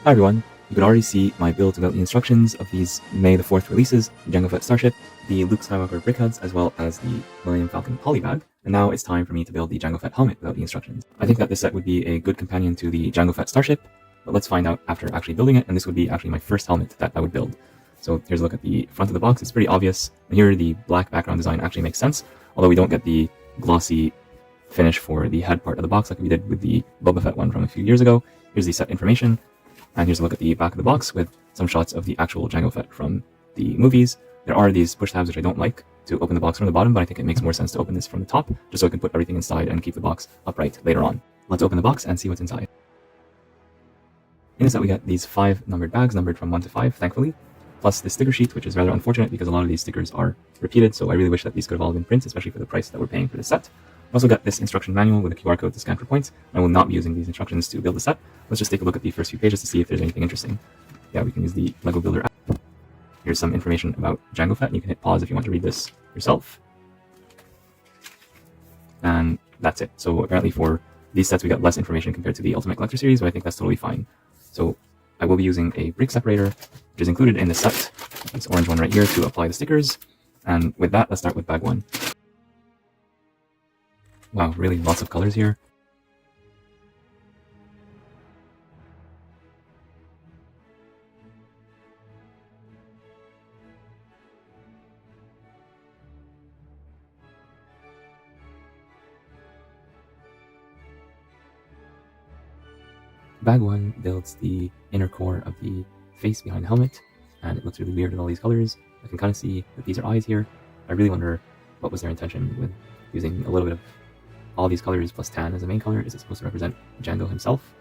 Hi everyone, you can already see my build without the instructions of these May the 4th releases, the Jango Fett Starship, the Luke Skywalker Brickheads, as well as the Millennium Falcon Polybag, and now it's time for me to build the Jango Fett helmet without the instructions. I think that this set would be a good companion to the Jango Fett Starship, but let's find out after actually building it, and this would be actually my first helmet that I would build. So here's a look at the front of the box. It's pretty obvious, and here the black background design actually makes sense, although we don't get the glossy finish for the head part of the box like we did with the Boba Fett one from a few years ago. Here's the set information. And here's a look at the back of the box with some shots of the actual Jango Fett from the movies. There are these push tabs which I don't like to open the box from the bottom, but I think it makes more sense to open this from the top, just so I can put everything inside and keep the box upright later on. Let's open the box and see what's inside. In this set we get these 5 numbered bags, numbered from 1 to 5, thankfully, plus the sticker sheet, which is rather unfortunate because a lot of these stickers are repeated, so I really wish that these could have all been printed, especially for the price that we're paying for this set. I also got this instruction manual with a QR code to scan for points. I will not be using these instructions to build the set. Let's just take a look at the first few pages to see if there's anything interesting. Yeah, we can use the Lego Builder app. Here's some information about Jango Fett, and you can hit pause if you want to read this yourself. And that's it. So apparently for these sets we got less information compared to the Ultimate Collector series, but I think that's totally fine. So I will be using a brick separator, which is included in the set, this orange one right here, to apply the stickers. And with that, let's start with bag 1. Wow, really lots of colors here. Bag 1 builds the inner core of the face behind the helmet, and it looks really weird with all these colors. I can kind of see that these are eyes here. I really wonder what was their intention with using a little bit of all these colors plus tan as the main color. Is it supposed to represent Jango himself?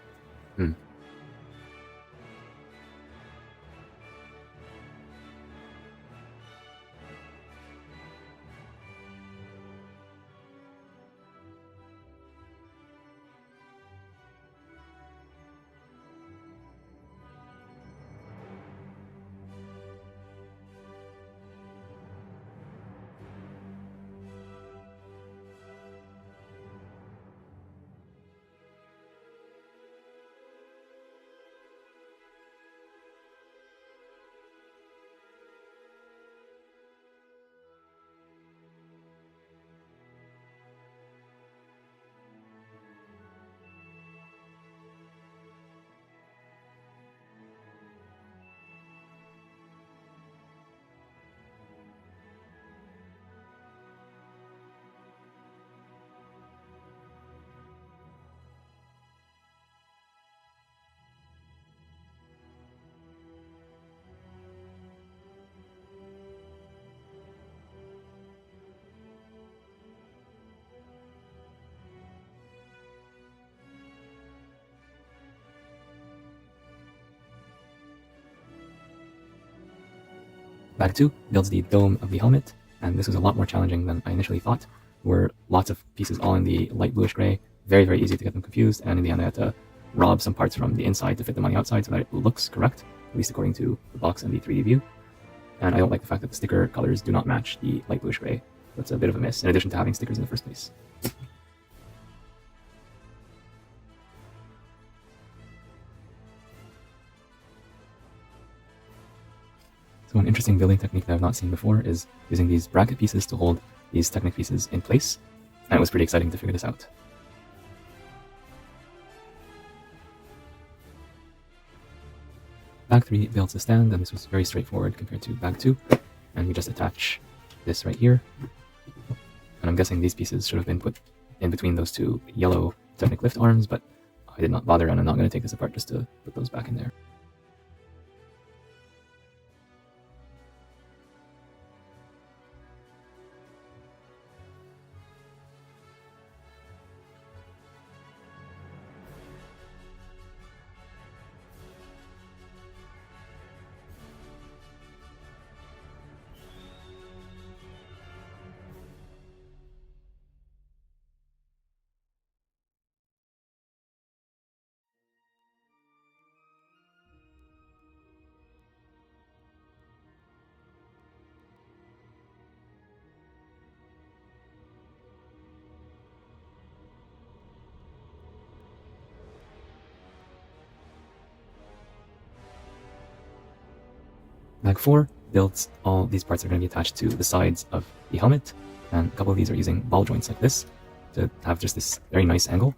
Bag 2 builds the dome of the helmet, and this was a lot more challenging than I initially thought. There were lots of pieces all in the light bluish gray, very, very easy to get them confused, and in the end I had to rob some parts from the inside to fit them on the outside so that it looks correct, at least according to the box and the 3D view. And I don't like the fact that the sticker colors do not match the light bluish gray. That's a bit of a miss, in addition to having stickers in the first place. So an interesting building technique that I've not seen before is using these bracket pieces to hold these Technic pieces in place, and it was pretty exciting to figure this out. Bag 3 builds the stand, and this was very straightforward compared to Bag 2, and we just attach this right here, and I'm guessing these pieces should have been put in between those two yellow Technic lift arms, but I did not bother, and I'm not going to take this apart just to put those back in there. Bag 4 builds all these parts that are going to be attached to the sides of the helmet, and a couple of these are using ball joints like this to have just this very nice angle.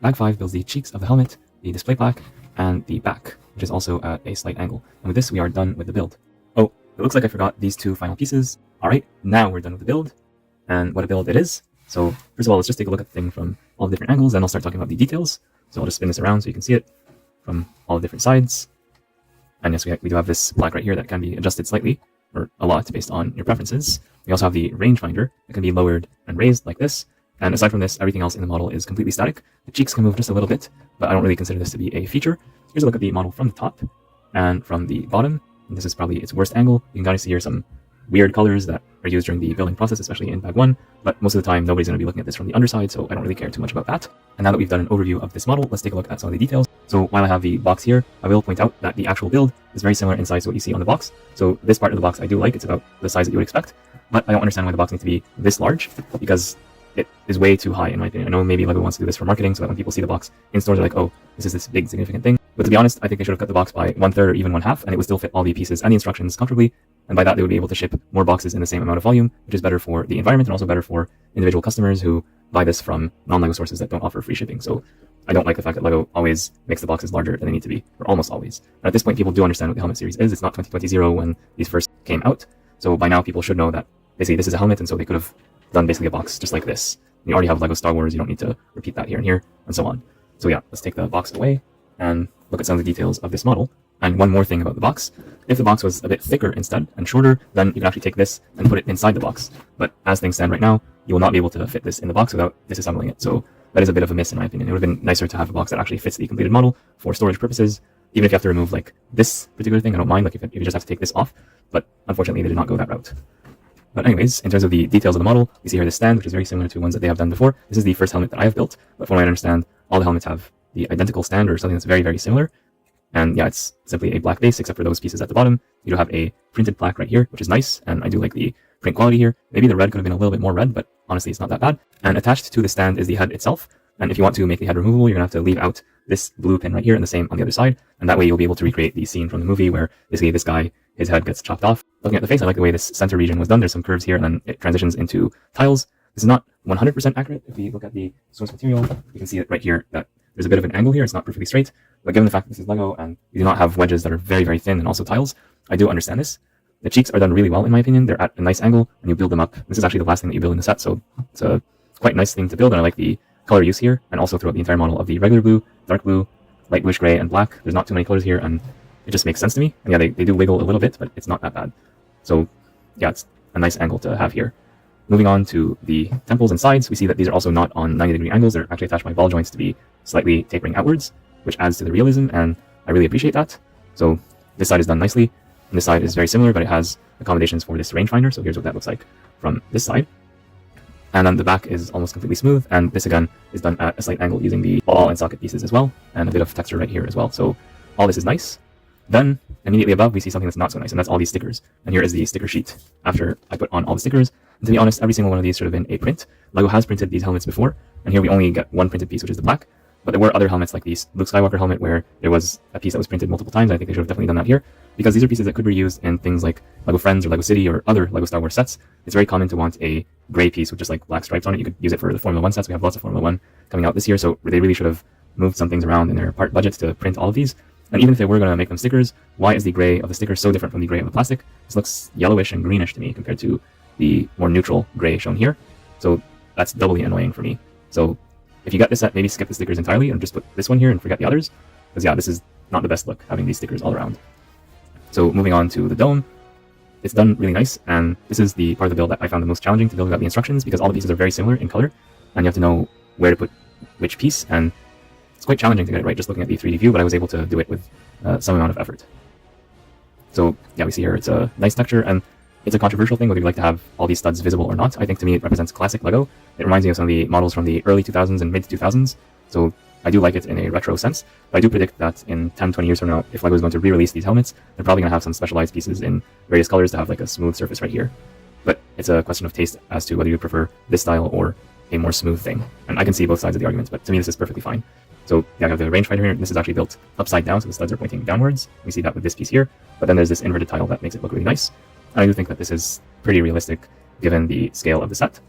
Bag 5 builds the cheeks of the helmet, the display plaque, and the back, which is also at a slight angle. And with this, we are done with the build. Oh, it looks like I forgot these two final pieces. Alright, now we're done with the build, and what a build it is. So, first of all, let's just take a look at the thing from all the different angles, and I'll start talking about the details. So I'll just spin this around so you can see it from all the different sides. And yes, we do have this plaque right here that can be adjusted slightly, or a lot, based on your preferences. We also have the rangefinder that can be lowered and raised like this. And aside from this, everything else in the model is completely static. The cheeks can move just a little bit, but I don't really consider this to be a feature. Here's a look at the model from the top and from the bottom. And this is probably its worst angle. You can kind of see here some weird colors that are used during the building process, especially in bag 1, but most of the time nobody's going to be looking at this from the underside, so I don't really care too much about that. And now that we've done an overview of this model, let's take a look at some of the details. So while I have the box here, I will point out that the actual build is very similar in size to what you see on the box. So this part of the box I do like, it's about the size that you would expect, but I don't understand why the box needs to be this large, because it is way too high in my opinion. I know maybe LEGO wants to do this for marketing so that when people see the box in stores they're like, oh, this is this big significant thing. But to be honest, I think they should have cut the box by 1/3 or even 1/2, and it would still fit all the pieces and the instructions comfortably. And by that, they would be able to ship more boxes in the same amount of volume, which is better for the environment and also better for individual customers who buy this from non-LEGO sources that don't offer free shipping. So I don't like the fact that LEGO always makes the boxes larger than they need to be, or almost always. And at this point, people do understand what the helmet series is. It's not 2020 when these first came out. So by now, people should know that basically this is a helmet, and so they could have done basically a box just like this. You already have LEGO Star Wars, you don't need to repeat that here and here, and so on. So yeah, let's take the box away and look at some of the details of this model. And one more thing about the box. If the box was a bit thicker instead and shorter, then you can actually take this and put it inside the box. But as things stand right now, you will not be able to fit this in the box without disassembling it. So that is a bit of a miss in my opinion. It would have been nicer to have a box that actually fits the completed model for storage purposes. Even if you have to remove like this particular thing, I don't mind, like if you just have to take this off. But unfortunately, they did not go that route. But anyways, in terms of the details of the model, we see here the stand, which is very similar to ones that they have done before. This is the first helmet that I have built, but from what I understand, all the helmets have the identical stand or something that's very, very similar. And yeah, it's simply a black base, except for those pieces at the bottom. You do have a printed plaque right here, which is nice, and I do like the print quality here. Maybe the red could have been a little bit more red, but honestly, it's not that bad. And attached to the stand is the head itself. And if you want to make the head removable, you're going to have to leave out this blue pin right here and the same on the other side. And that way you'll be able to recreate the scene from the movie where basically this guy, his head gets chopped off. Looking at the face, I like the way this center region was done. There's some curves here and then it transitions into tiles. This is not 100% accurate. If we look at the source material, you can see it right here that there's a bit of an angle here. It's not perfectly straight. But given the fact that this is LEGO and we do not have wedges that are very, very thin and also tiles, I do understand this. The cheeks are done really well in my opinion. They're at a nice angle and you build them up. This is actually the last thing that you build in the set, so it's a quite nice thing to build, and I like the color use here and also throughout the entire model of the regular blue, dark blue, light bluish gray, and black. There's not too many colors here and it just makes sense to me. And yeah, they do wiggle a little bit, but it's not that bad. So yeah, it's a nice angle to have here. Moving on to the temples and sides, we see that these are also not on 90-degree angles. They're actually attached by ball joints to be slightly tapering outwards, which adds to the realism, and I really appreciate that. So this side is done nicely, and this side is very similar, but it has accommodations for this rangefinder. So here's what that looks like from this side. And then the back is almost completely smooth, and this again is done at a slight angle using the ball and socket pieces as well, and a bit of texture right here as well. So all this is nice. Then immediately above we see something that's not so nice, and that's all these stickers. And here is the sticker sheet after I put on all the stickers. And to be honest, every single one of these should have been a print. LEGO has printed these helmets before, and here we only get one printed piece, which is the black. But there were other helmets like the Luke Skywalker helmet where there was a piece that was printed multiple times. I think they should have definitely done that here, because these are pieces that could be used in things like LEGO Friends or LEGO City or other LEGO Star Wars sets. It's very common to want a gray piece with just like black stripes on it. You could use it for the Formula 1 sets. We have lots of Formula 1 coming out this year, so they really should have moved some things around in their part budgets to print all of these. And even if they were going to make them stickers, why is the gray of the sticker so different from the gray of the plastic? This looks yellowish and greenish to me compared to the more neutral gray shown here. So that's doubly annoying for me. So if you get this set, maybe skip the stickers entirely and just put this one here and forget the others. Because yeah, this is not the best look, having these stickers all around. So moving on to the dome, it's done really nice, and this is the part of the build that I found the most challenging to build without the instructions, because all the pieces are very similar in color. and you have to know where to put which piece, and it's quite challenging to get it right just looking at the 3D view, but I was able to do it with some amount of effort. So yeah, we see here it's a nice texture, and it's a controversial thing whether you like to have all these studs visible or not. I think to me it represents classic LEGO. It reminds me of some of the models from the early 2000s and mid 2000s, so I do like it in a retro sense, but I do predict that in 10-20 years from now, if LEGO is going to re-release these helmets, they're probably going to have some specialized pieces in various colors to have like a smooth surface right here. But it's a question of taste as to whether you prefer this style or a more smooth thing. And I can see both sides of the argument, but to me this is perfectly fine. So yeah, I have the rangefinder here. This is actually built upside down, so the studs are pointing downwards. We see that with this piece here, but then there's this inverted tile that makes it look really nice. And I do think that this is pretty realistic given the scale of the set.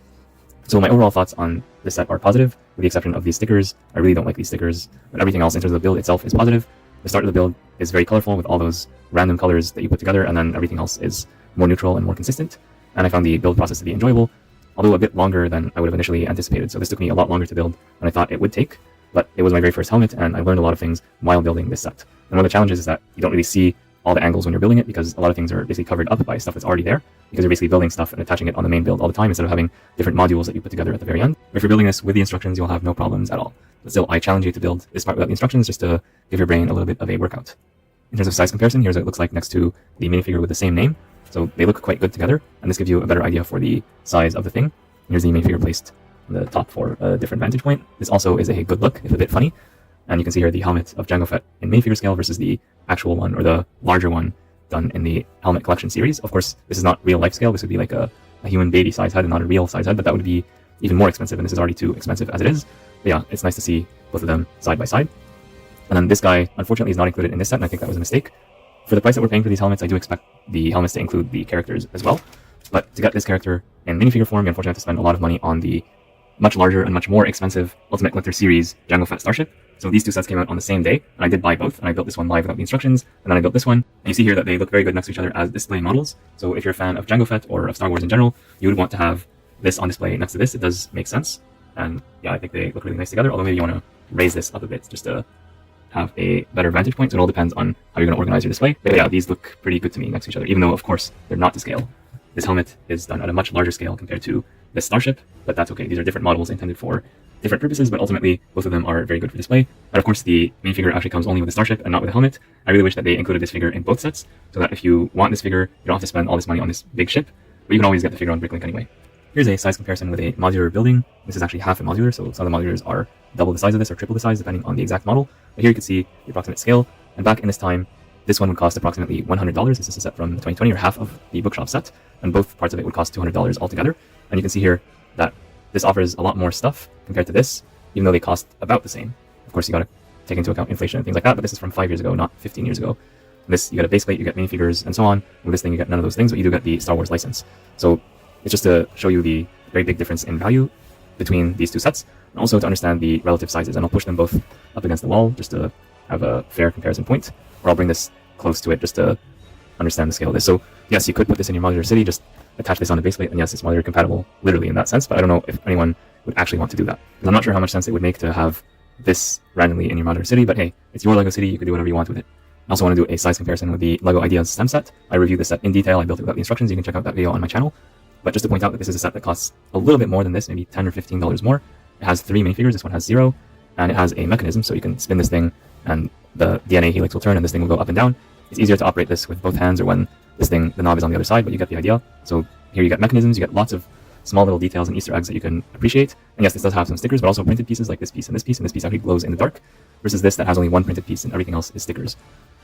So my overall thoughts on this set are positive, with the exception of these stickers. I really don't like these stickers, but everything else in terms of the build itself is positive. The start of the build is very colorful with all those random colors that you put together, and then everything else is more neutral and more consistent. And I found the build process to be enjoyable, although a bit longer than I would have initially anticipated. So this took me a lot longer to build than I thought it would take, but it was my very first helmet, and I learned a lot of things while building this set. And one of the challenges is that you don't really see all the angles when you're building it, because a lot of things are basically covered up by stuff that's already there, because you're basically building stuff and attaching it on the main build all the time instead of having different modules that you put together at the very end. If you're building this with the instructions, you'll have no problems at all. But still, I challenge you to build this part without the instructions just to give your brain a little bit of a workout. In terms of size comparison, here's what it looks like next to the minifigure with the same name. So they look quite good together, and this gives you a better idea for the size of the thing. Here's the minifigure placed on the top for a different vantage point. This also is a good look, if a bit funny. And you can see here the helmet of Jango Fett in minifigure scale versus the actual one, or the larger one, done in the helmet collection series. Of course, this is not real life scale. This would be like a human baby size head and not a real size head, but that would be even more expensive, and this is already too expensive as it is. But yeah, it's nice to see both of them side by side. And then this guy, unfortunately, is not included in this set, and I think that was a mistake. For the price that we're paying for these helmets, I do expect the helmets to include the characters as well. But to get this character in minifigure form, you unfortunately have to spend a lot of money on the much larger and much more expensive Ultimate Collector Series Jango Fett Starship. So these two sets came out on the same day, and I did buy both, and I built this one live without the instructions, and then I built this one. And you see here that they look very good next to each other as display models. So if you're a fan of Jango Fett or of Star Wars in general, you would want to have this on display next to this. It does make sense. And yeah, I think they look really nice together, although maybe you want to raise this up a bit just to have a better vantage point. So it all depends on how you're going to organize your display. But yeah, these look pretty good to me next to each other, even though, of course, they're not to scale. This helmet is done at a much larger scale compared to this Starship, but that's okay. These are different models intended for different purposes, but ultimately both of them are very good for display. And of course, the main figure actually comes only with the Starship and not with the helmet. I really wish that they included this figure in both sets, so that if you want this figure, you don't have to spend all this money on this big ship, but you can always get the figure on Bricklink anyway. Here's a size comparison with a modular building. This is actually half a modular, so some of the modulars are double the size of this or triple the size, depending on the exact model. But here you can see the approximate scale, and back in this time, this one would cost approximately $100. This is a set from 2020, or half of the Bookshop set, and both parts of it would cost $200 altogether. And you can see here that this offers a lot more stuff compared to this, even though they cost about the same. Of course, you gotta take into account inflation and things like that, but this is from 5 years ago, not 15 years ago. This, you get a base plate, you get minifigures, and so on. With this thing, you get none of those things, but you do get the Star Wars license. So it's just to show you the very big difference in value between these two sets, and also to understand the relative sizes. And I'll push them both up against the wall just to have a fair comparison point, or I'll bring this close to it just to understand the scale of this. So yes, you could put this in your modular city, just attach this on a base plate, and yes, it's modular compatible literally in that sense, but I don't know if anyone would actually want to do that. And I'm not sure how much sense it would make to have this randomly in your modular city, but hey, it's your LEGO city, you can do whatever you want with it. I also want to do a size comparison with the LEGO Ideas STEM set. I reviewed this set in detail, I built it without the instructions, you can check out that video on my channel. But just to point out that this is a set that costs a little bit more than this, maybe $10 or $15 more. It has 3 minifigures, this one has 0, and it has a mechanism, so you can spin this thing and the DNA helix will turn and this thing will go up and down. It's easier to operate this with both hands or when this thing, the knob is on the other side, but you get the idea. So here you get mechanisms, you get lots of small little details and Easter eggs that you can appreciate. And yes, this does have some stickers, but also printed pieces like this piece, and this piece actually glows in the dark, versus this that has only one printed piece and everything else is stickers.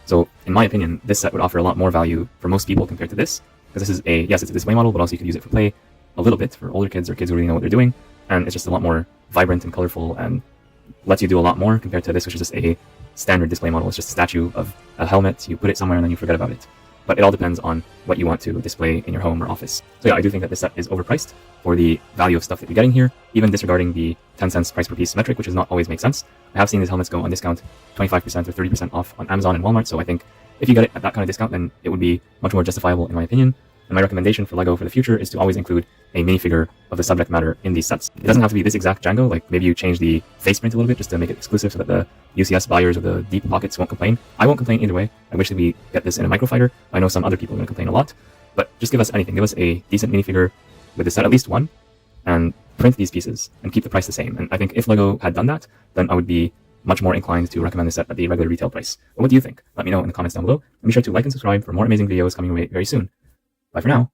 So in my opinion, this set would offer a lot more value for most people compared to this, because this is a, yes, it's a display model, but also you could use it for play a little bit for older kids or kids who really know what they're doing, and it's just a lot more vibrant and colorful and lets you do a lot more compared to this, which is just a standard display model. It's just a statue of a helmet, you put it somewhere and then you forget about it. But it all depends on what you want to display in your home or office. So yeah, I do think that this set is overpriced for the value of stuff that you're getting here, even disregarding the 10 cents price per piece metric, which does not always make sense. I have seen these helmets go on discount 25% or 30% off on Amazon and Walmart, so I think if you get it at that kind of discount, then it would be much more justifiable in my opinion. And my recommendation for LEGO for the future is to always include a minifigure of the subject matter in these sets. It doesn't have to be this exact Jango, like maybe you change the face print a little bit just to make it exclusive so that the UCS buyers or the deep pockets won't complain. I won't complain either way. I wish that we get this in a microfighter. I know some other people are going to complain a lot, but just give us anything. Give us a decent minifigure with the set, at least one, and print these pieces and keep the price the same. And I think if LEGO had done that, then I would be much more inclined to recommend this set at the regular retail price. But what do you think? Let me know in the comments down below, and be sure to like and subscribe for more amazing videos coming your way very soon. Bye for now.